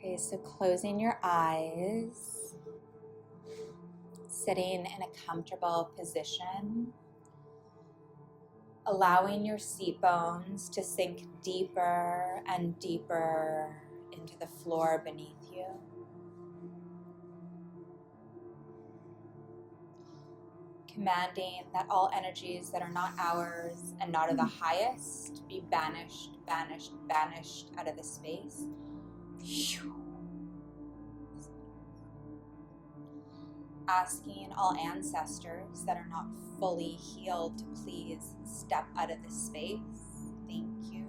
Okay, so closing your eyes, sitting in a comfortable position, allowing your seat bones to sink deeper and deeper into the floor beneath you. Commanding that all energies that are not ours and not of the highest be banished, banished, banished out of the space. Asking all ancestors that are not fully healed to please step out of this space. Thank you.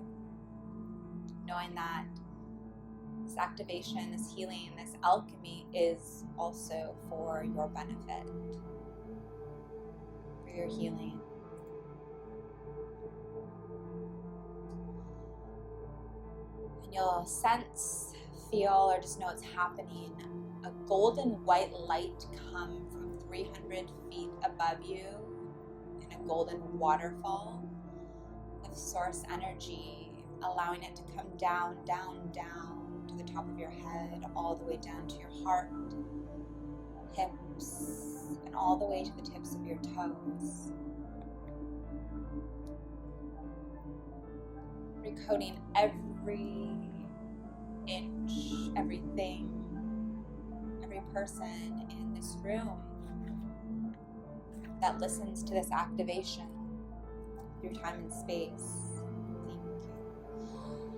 Knowing that this activation, this healing, this alchemy is also for your benefit, for your healing. And you'll sense, feel, or just know it's happening. A golden white light come from 300 feet above you in a golden waterfall of source energy, allowing it to come down, down, down to the top of your head, all the way down to your heart, hips, and all the way to the tips of your toes. Recoding every inch, everything, every person in this room that listens to this activation through time and space. Thank you.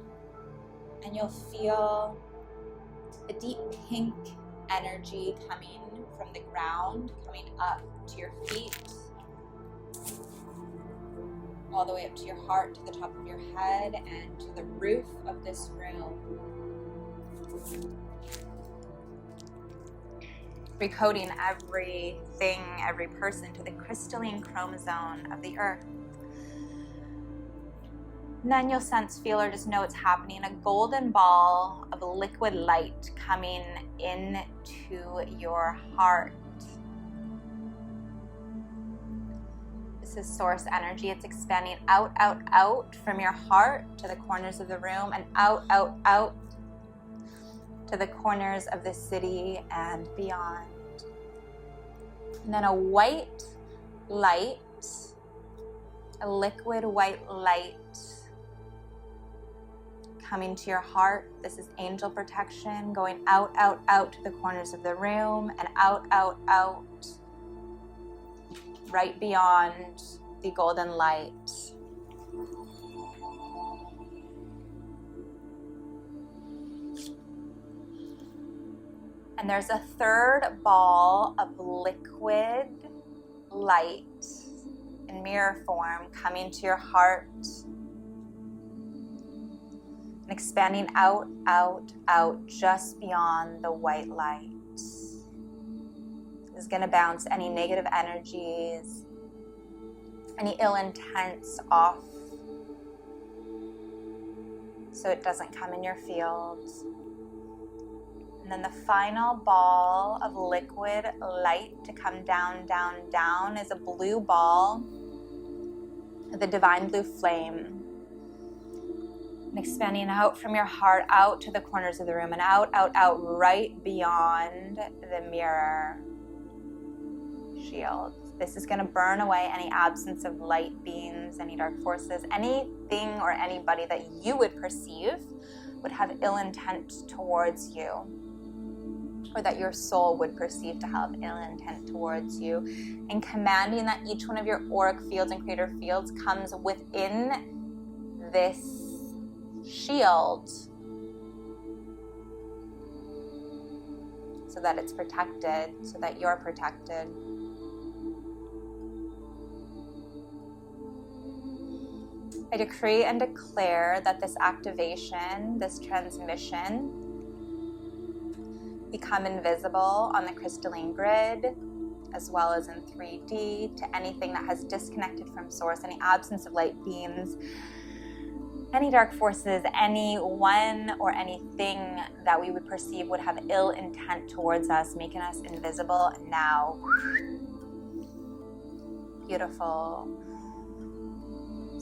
And you'll feel a deep pink energy coming from the ground, coming up to your feet, all the way up to your heart, to the top of your head, and to the roof of this room. Recoding everything, every person to the crystalline chromosome of the earth. And then you'll sense, feel, or just know it's happening. A golden ball of liquid light coming into your heart. This is source energy. It's expanding out, out, out from your heart to the corners of the room, and out, out, out to the corners of the city and beyond. And then a white light, a liquid white light coming to your heart. This is angel protection going out, out, out to the corners of the room, and out, out, out right beyond the golden light. And there's a third ball of liquid light in mirror form coming to your heart and expanding out, out, out just beyond the white light. This is going to bounce any negative energies, any ill intents off so it doesn't come in your field. And then the final ball of liquid light to come down, down, down is a blue ball, the divine blue flame. And expanding out from your heart, out to the corners of the room, and out, out, out, right beyond the mirror shield. This is going to burn away any absence of light beings, any dark forces, anything or anybody that you would perceive would have ill intent towards you, or that your soul would perceive to have ill intent towards you, and commanding that each one of your auric fields and creator fields comes within this shield so that it's protected, so that you're protected. I decree and declare that this activation, this transmission, become invisible on the crystalline grid, as well as in 3D, to anything that has disconnected from source, any absence of light beams, any dark forces, anyone or anything that we would perceive would have ill intent towards us, making us invisible now. Beautiful.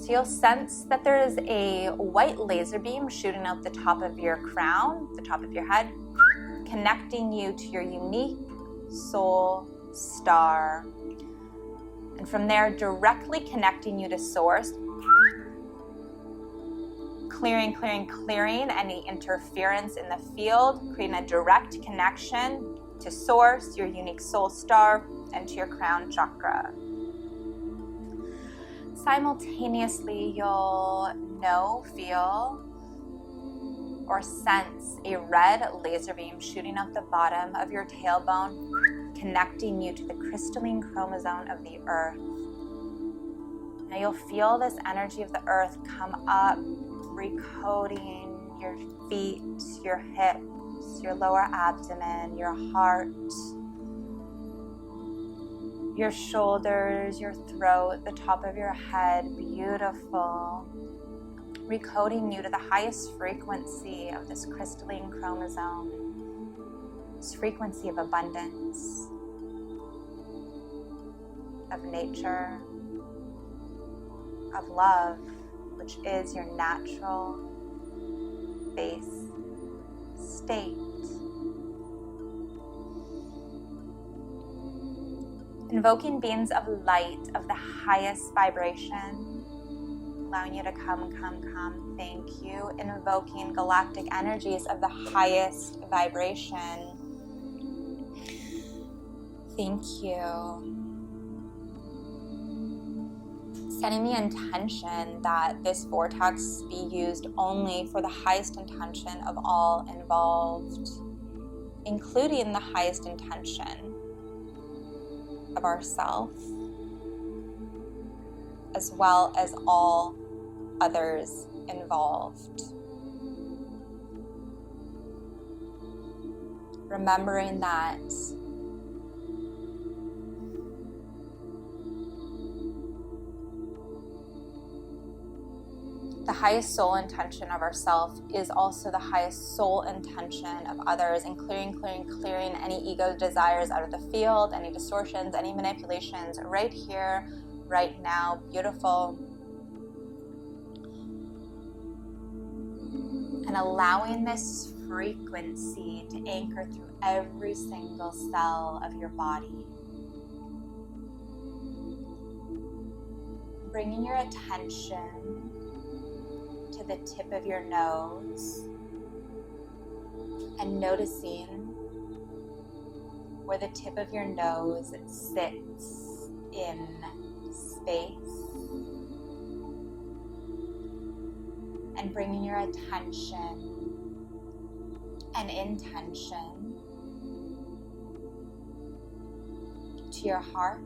So you'll sense that there is a white laser beam shooting out the top of your crown, the top of your head, connecting you to your unique soul star. And from there, directly connecting you to Source, clearing any interference in the field, creating a direct connection to Source, your unique soul star, and to your crown chakra. Simultaneously, you'll know, feel, or sense a red laser beam shooting out the bottom of your tailbone, connecting you to the crystalline chromosome of the earth. Now you'll feel this energy of the earth come up, recoding your feet, your hips, your lower abdomen, your heart, your shoulders, your throat, the top of your head. Beautiful. Recoding you to the highest frequency of this crystalline chromosome, this frequency of abundance, of nature, of love, which is your natural base state. Invoking beings of light of the highest vibration, allowing you to come. Thank you. Invoking galactic energies of the highest vibration. Thank you. Setting the intention that this vortex be used only for the highest intention of all involved, including the highest intention of ourself, as well as all others involved. Remembering that the highest soul intention of ourself is also the highest soul intention of others, and clearing any ego desires out of the field, any distortions, any manipulations, right here, right now. Beautiful. And allowing this frequency to anchor through every single cell of your body. Bringing your attention to the tip of your nose and noticing where the tip of your nose sits in space, and bringing your attention and intention to your heart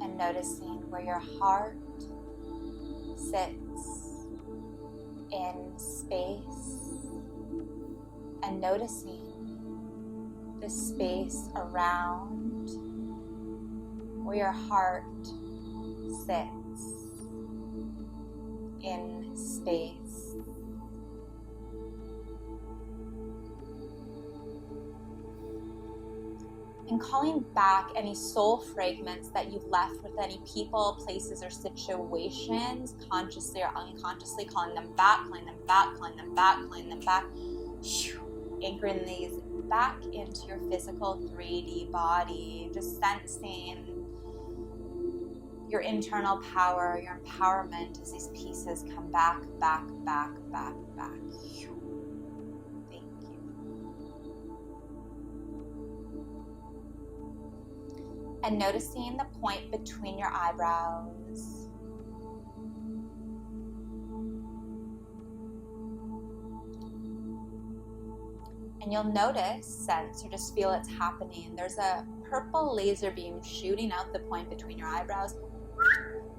and noticing where your heart sits in space, and noticing the space around where your heart sits in space. And calling back any soul fragments that you've left with any people, places, or situations, consciously or unconsciously, calling them back, anchoring these back into your physical 3D body, just sensing your internal power, your empowerment as these pieces come back. And noticing the point between your eyebrows. And you'll notice, sense, or just feel it's happening. There's a purple laser beam shooting out the point between your eyebrows,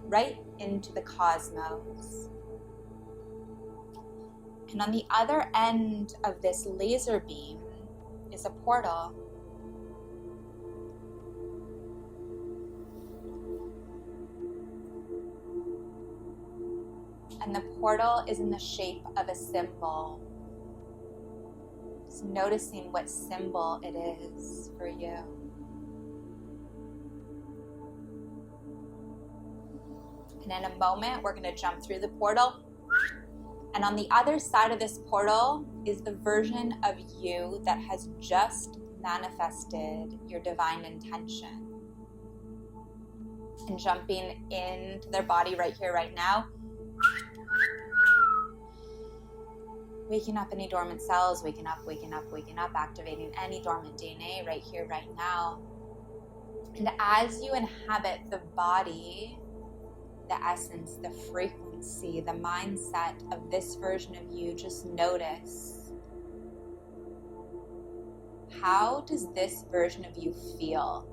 right into the cosmos. And on the other end of this laser beam is a portal. And the portal is in the shape of a symbol. Just noticing what symbol it is for you. And in a moment, we're going to jump through the portal. And on the other side of this portal is the version of you that has just manifested your divine intention. And jumping into their body right here, right now. Waking up any dormant cells, waking up, activating any dormant DNA right here, right now. And as you inhabit the body, the essence, the frequency, the mindset of this version of you, just notice, how does this version of you feel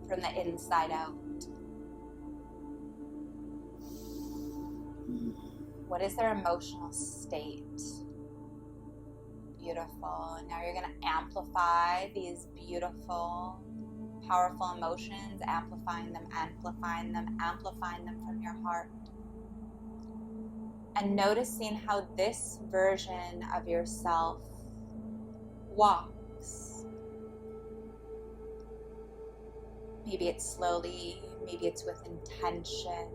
from the inside out? What is their emotional state? Beautiful. And now you're going to amplify these beautiful, powerful emotions, amplifying them from your heart. And noticing how this version of yourself walks. Maybe it's slowly, maybe it's with intention,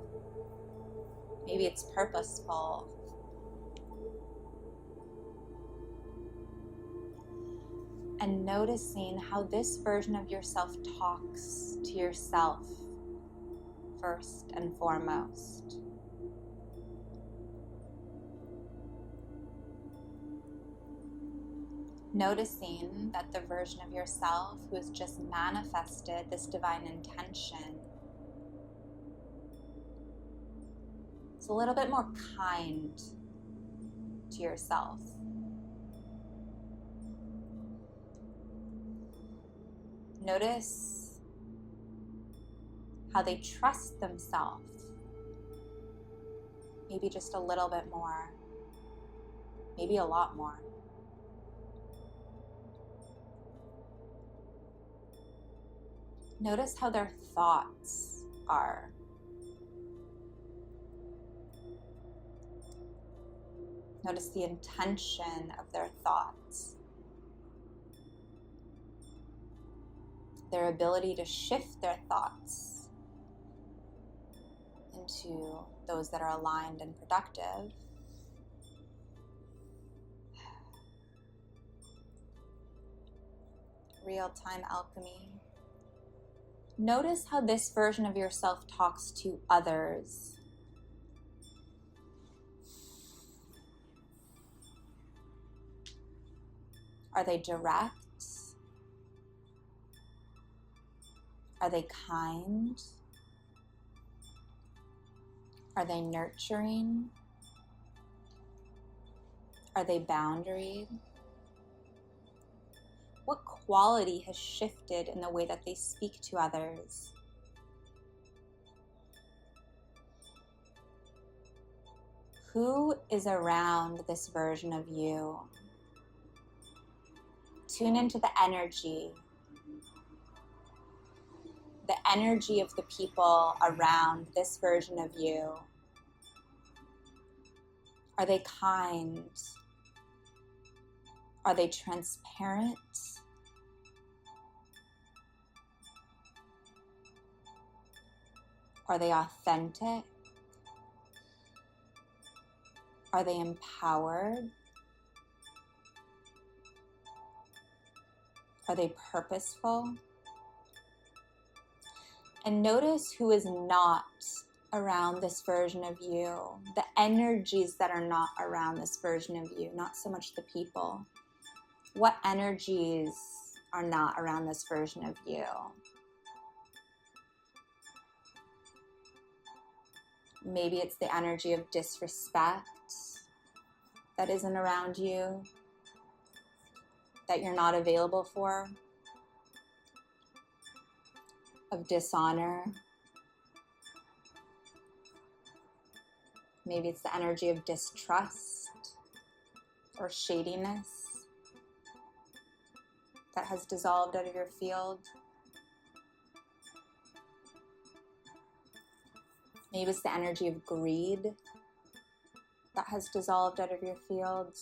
maybe it's purposeful. And noticing how this version of yourself talks to yourself first and foremost. Noticing that the version of yourself who has just manifested this divine intention is a little bit more kind to yourself. Notice how they trust themselves, maybe just a little bit more, maybe a lot more. Notice how their thoughts are. Notice the intention of their thoughts. Their ability to shift their thoughts into those that are aligned and productive. Real-time alchemy. Notice how this version of yourself talks to others. Are they direct? Are they kind? Are they nurturing? Are they boundaried? What quality has shifted in the way that they speak to others? Who is around this version of you? Tune into the energy of the people around this version of you. Are they kind? Are they transparent? Are they authentic? Are they empowered? Are they purposeful? And notice who is not around this version of you, the energies that are not around this version of you, not so much the people. What energies are not around this version of you? Maybe it's the energy of disrespect that isn't around you, that you're not available for, of dishonor. Maybe it's the energy of distrust or shadiness that has dissolved out of your field. Maybe it's the energy of greed that has dissolved out of your field.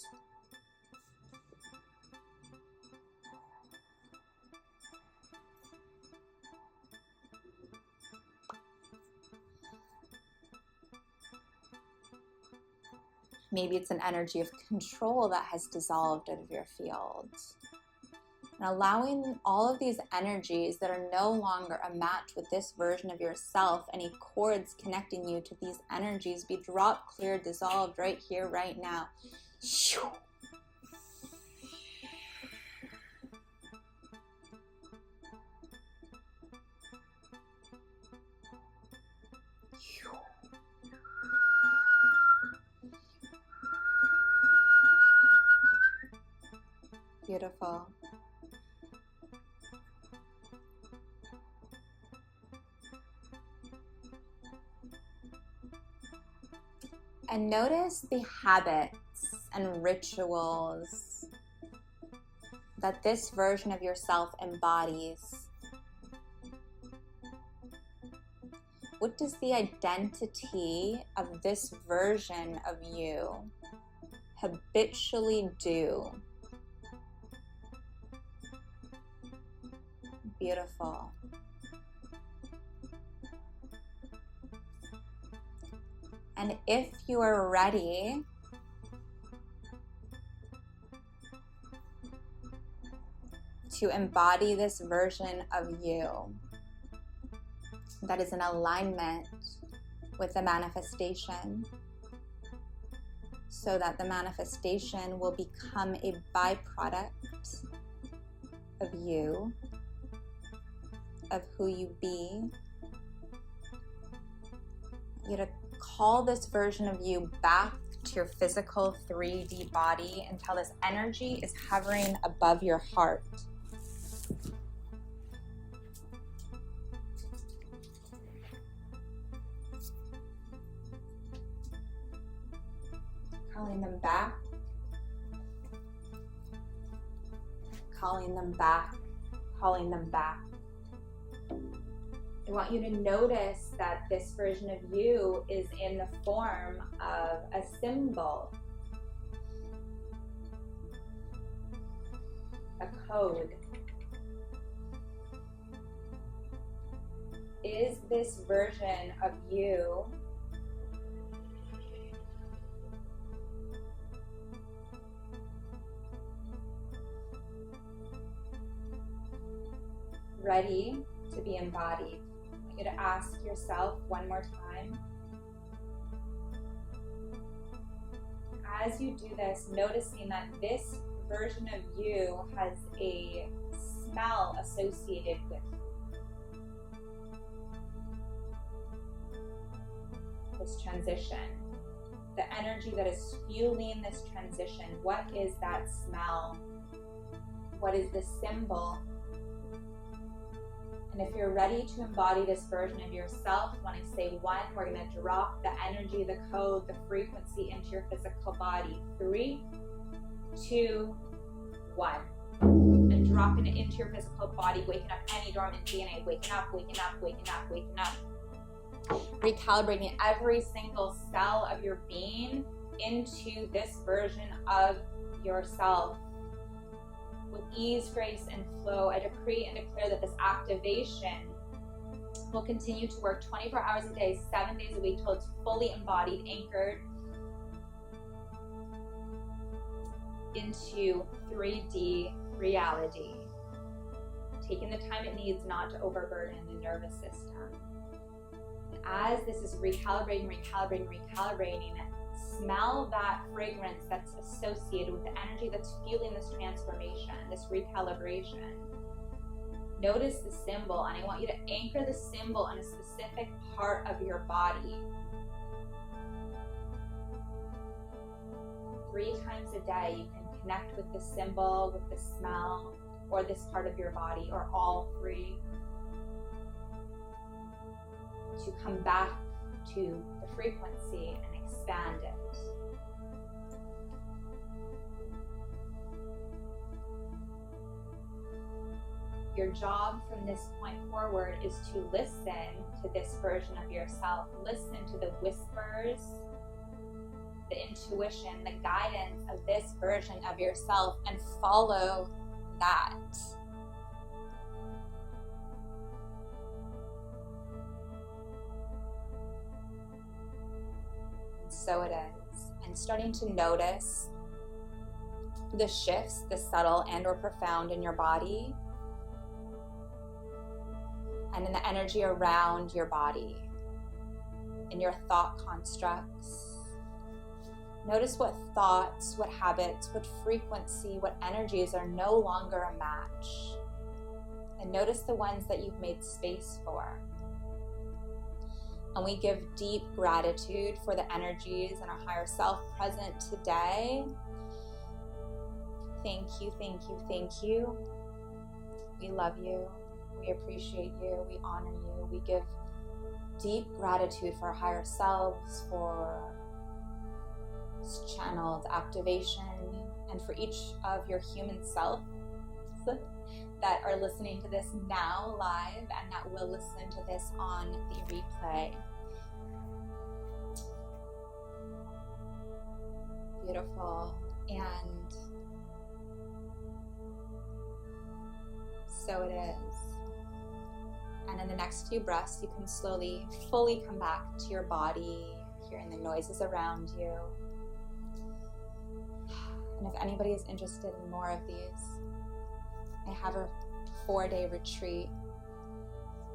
Maybe it's an energy of control that has dissolved out of your field. And allowing all of these energies that are no longer a match with this version of yourself, any cords connecting you to these energies, be dropped, cleared, dissolved right here, right now. Beautiful. And notice the habits and rituals that this version of yourself embodies. What does the identity of this version of you habitually do? Beautiful. And if you are ready, to embody this version of you that is in alignment with the manifestation, so that the manifestation will become a byproduct of you, of who you be, you to call this version of you back to your physical 3D body until this energy is hovering above your heart. Calling them back. Calling them back. Calling them back. I want you to notice that this version of you is in the form of a symbol, a code. Is this version of you ready to be embodied? I want you to ask yourself one more time. As you do this, noticing that this version of you has a smell associated with this transition. The energy that is fueling this transition. What is that smell? What is the symbol? And if you're ready to embody this version of yourself, when I say 1, we're going to drop the energy, the code, the frequency into your physical body. 3, 2, 1. And dropping it into your physical body, waking up any dormant DNA, waking up, waking up, waking up, waking up. Recalibrating every single cell of your being into this version of yourself. With ease, grace, and flow, I decree and declare that this activation will continue to work 24 hours a day, 7 days a week, till it's fully embodied, anchored into 3D reality. Taking the time it needs not to overburden the nervous system. And as this is recalibrating, smell that fragrance that's associated with the energy that's fueling this transformation, this recalibration. Notice the symbol, and I want you to anchor the symbol in a specific part of your body. 3 times a day, you can connect with the symbol, with the smell, or this part of your body, or all 3. To come back to the frequency and expand it. Your job from this point forward is to listen to this version of yourself. Listen to the whispers, the intuition, the guidance of this version of yourself, and follow that. And so it is, and and starting to notice the shifts, the subtle and or profound, in your body and in the energy around your body, in your thought constructs. Notice what thoughts, what habits, what frequency, what energies are no longer a match. And notice the ones that you've made space for. And we give deep gratitude for the energies and our higher self present today. Thank you, thank you, thank you. We love you. We appreciate you. We honor you. We give deep gratitude for our higher selves, for channeled activation, and for each of your human selves that are listening to this now live and that will listen to this on the replay. Beautiful. And so it is. And in the next few breaths, you can slowly, fully come back to your body, hearing the noises around you. And if anybody is interested in more of these, I have a 4-day retreat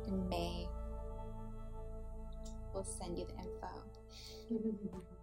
in May. We'll send you the info.